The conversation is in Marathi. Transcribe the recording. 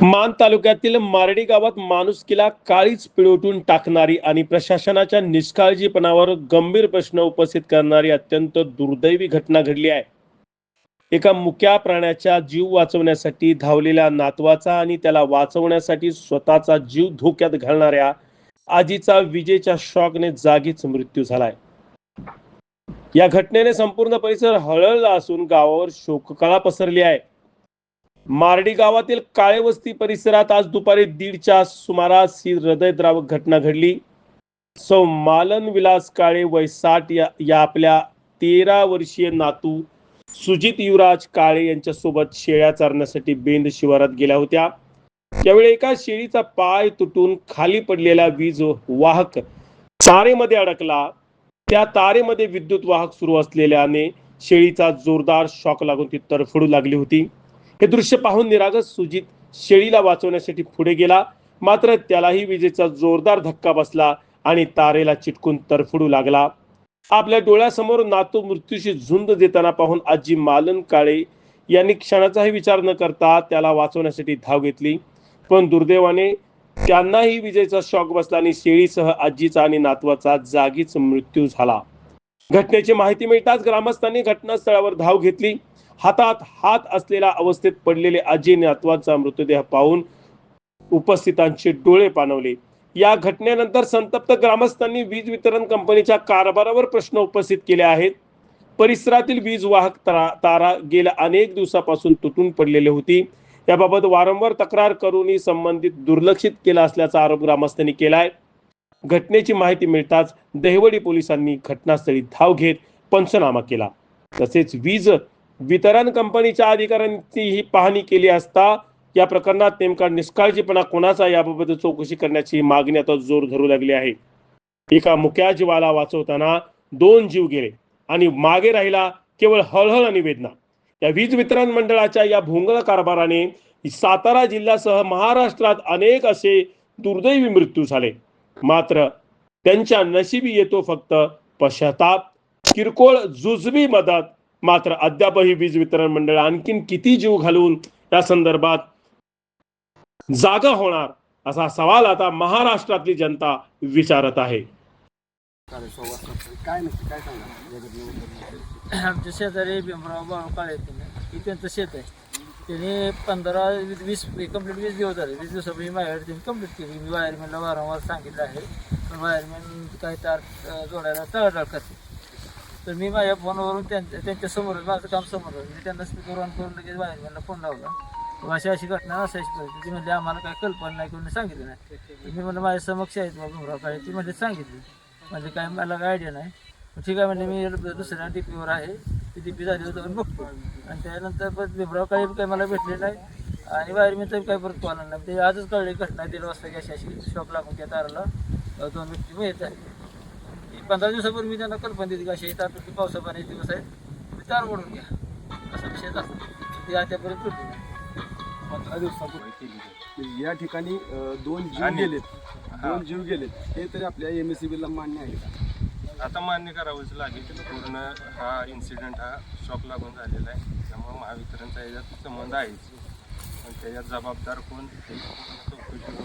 मान तालुक्यातील मारडी गावात माणुसकीला काळीच पिळवटून टाकणारी आणि प्रशासनाच्या निष्काळजीपणावर गंभीर प्रश्न उपस्थित करणारी अत्यंत दुर्दैवी घटना घडली आहे। एका मुक्या प्राण्याचा जीव वाचवण्यासाठी धावलेल्या नातवाचा आणि त्याला वाचवण्यासाठी स्वतःचा जीव धोक्यात घालणाऱ्या आजीचा विजेच्या शॉकने जागीच मृत्यू झालाय। या घटनेने संपूर्ण परिसर हळहळला असून गावावर शोककळा पसरली आहे। मारडी गावातील काळेवस्ती परिसरात आज दुपारी 1:30च्या सुमारास ही हृदयद्रावक घटना घडली। सौ मालन विलास काळे वय 60 या आपल्या 13 वर्षीय नातू सुजित युवराज काळे यांच्यासोबत शेळ्या चारण्यासाठी बेंद शिवारात गेल्या होत्या। त्यावेळी एका शेळीचा पाय तुटून खाली पडलेला वीज वाहक तारेमध्ये अडकला। त्या तारेमध्ये विद्युत वाहक सुरू असलेल्याने शेळीचा जोरदार शॉक लागून ती तरफडू लागली होती। हे दृश्य पाहून निरागस सुजित शेळीला वाचवण्यासाठी पुढे गेला, मात्र त्यालाही विजेचा जोरदार धक्का बसला आणि तारेला चिटकून तरफडू लागला। आपल्या डोळ्यासमोर नातू मृत्यूशी झुंज देताना पाहून आजी मालन काळे यांनी क्षणाचाही विचार न करता त्याला वाचवण्यासाठी धाव घेतली, पण दुर्दैवाने त्यांनाही विजेचा शॉक बसला आणि शेळीसह आजीचा आणि नातवाचा जागीच मृत्यू झाला। घटनेची माहिती मिळताच ग्रामस्थांनी घटनास्थळावर धाव घेतली। हातात हात असलेल्या अवस्थेत पडलेले आजी नातवाचा मृतदेह पाहून उपस्थितांचे डोळे पाणवले। या घटनेनंतर संतप्त ग्रामस्थांनी वीज वितरण कंपनीच्या कारभारावर प्रश्न उपस्थित केले आहेत। परिसरातील वीज वाहक तारा गेल्या अनेक दिवसापासून तुटून पडलेली होती। याबाबत वारंवार तक्रार करूनही संबंधित दुर्लक्षित केला असल्याचा आरोप ग्रामस्थांनी केलाय। घटनेची माहिती मिळताच दहिवडी पोलिसांनी घटनास्थळी धाव घेत पंचनामा केला। तसेच वीज वितरण कंपनीच्या अधिकाऱ्यांची ही पाहणी केली असता या प्रकरणात नेमका निष्काळजीपणा कोणाचा याबाबत चौकशी करण्याची मागणी आता जोर धरू लागली आहे। एका मुक्या जीवाला वाचवताना 2 जीव गेले आणि मागे राहिला केवळ हळहळ आणि वेदना। या वीज वितरण मंडळाच्या या भोंगळ कारभाराने सातारा जिल्ह्यासह महाराष्ट्रात अनेक असे दुर्दैवी मृत्यू झाले, मात्र त्यांच्या नशिबी येतो फक्त पश्चाताप, किरकोळ जुजबी मदत। मात्र अद्यापही वीज वितरण मंडळ आणखीन किती जीव घालून या संदर्भात जागा होणार असा सवाल आता महाराष्ट्रातली जनता विचारत आहे। आमच्या शेजारी भीमराव बाळू काळे की त्यांचं शेत आहे। त्याने 15-20 कंप्लीट 20 दिवस झाले। 20 दिवसापूर्वी माझ्याकडे त्यांनी कंप्लीट केली। मी वायरमॅनला वारंवार सांगितलं आहे, पण वायरमॅन काही तार जोडायला टाळाटाळ करते। तर मी माझ्या फोनवरून त्यांच्यासमोर माझं काम समोर मी त्यांना स्पीकर ऑन करून लगेच वायरमॅनला फोन लावला। अशी घटना असायची परिस्थिती, ती म्हणजे आम्हाला काही कल्पना नाही, कोणी सांगितलं नाही। मी म्हणलं माझ्या समक्ष आहेत बाबा भीमराव काळे, ती म्हणजे सांगितली, म्हणजे काय मला काय आयडिया नाही। ठीक आहे म्हणजे मी दुसऱ्या डीपीवर आहे, ती डीपी झाली होती बघतो। आणि त्यानंतर परत भीमराव काळे काही मला भेटले नाही आणि वायरमॅन तर काही परत कॉल नाही। ते आजच कळले घटना 1:30 वाजता की अशी शॉक लागून त्या ताराला 2 व्यक्ती मिळत आहे। 15 दिवसापूर्वी मी त्यांना कल्पना दिली की अशी येतात की पावसा पाण्याचे दिवस आहेत, मी तार मोडून घ्या, असा विषय असतो। ती आतापर्यंत तुटली नाही। 15 दिवसापूर्वी या ठिकाणी 2 जीव गेलेत, 2 जीव गेलेत, हे तरी आपल्या MSEBला मान्य आहे का? आता मान्य करावंच लागेल। पूर्ण हा इन्सिडेंट हा शॉक लागून झालेला आहे, त्यामुळे महावितरणचा याच्यात संबंध आहेच, पण त्याच्यात जबाबदार कोण चौकशी करून